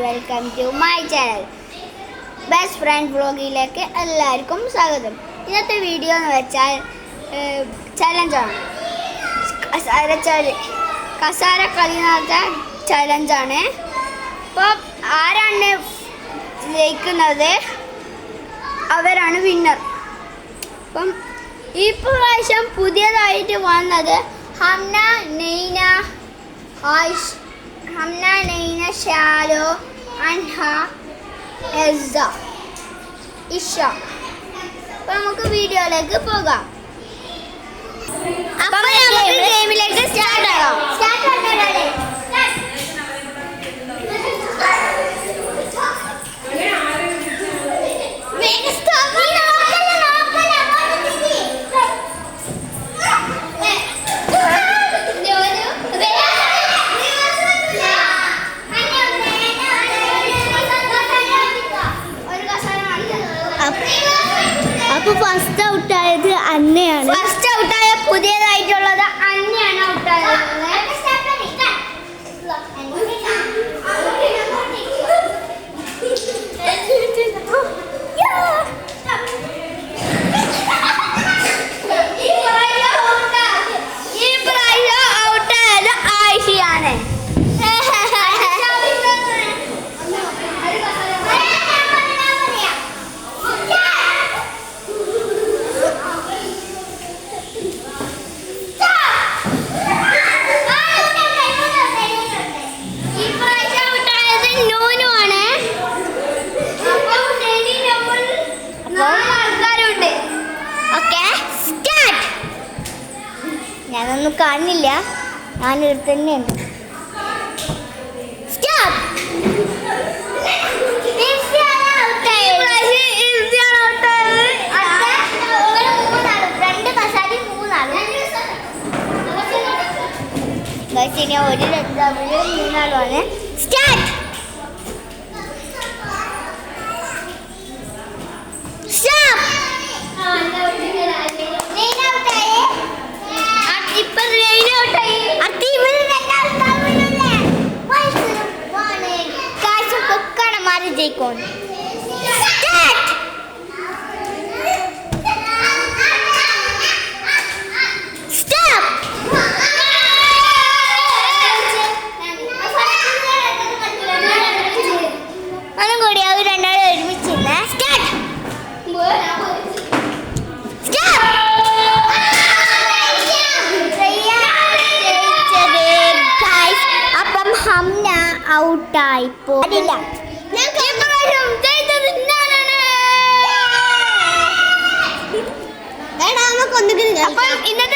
Welcome to my channel best friend വ്ളോഗിലേക്ക് എല്ലാവർക്കും സ്വാഗതം. ഇന്നത്തെ വീഡിയോ എന്ന് വെച്ചാൽ ചലഞ്ചാണ്. കസാര കളി നടത്ത ചലഞ്ചാണ്. അപ്പോൾ ആരാണ് ജയിക്കുന്നത് അവരാണ് വിന്നർ. അപ്പം ഈ പ്രാവശ്യം പുതിയതായിട്ട് വന്നത് ഹംന, നൈന, ഷാലോ, അൻഹ, എസ്സ, ഇഷ. അപ്പോൾ നമുക്ക് വീഡിയോയിലേക്ക് പോകാം. അപ്പോൾ നമുക്ക് ഗെയിമിലേക്ക് സ്റ്റാർട്ട് ആകാം. അപ്പോൾ ഫസ്റ്റ് ഔട്ടായത് അന്നയാണ്. ഫസ്റ്റ് ഔട്ടായ പുതിയതായിട്ടുള്ളത് അന്നയാണ് ഔട്ടായത്. ഈ പ്രാവശ്യം ഔട്ടായത് ആയിഷയാണ്. ഞാനൊന്നും കാണില്ല, ഞാനിവിടെ തന്നെയുണ്ട്. ഇനി ഒരു മൂന്നാളുമാണ്. സ്റ്റാർട്ട്. ജയിക്കോൺ. ഒന്നും കൂടി അവർ രണ്ടാളും ഒരുമിച്ചില്ല. അപ്പം ഹംന ഔട്ടായി പോയില്ല. അപ്പം ഇന്നത്തെ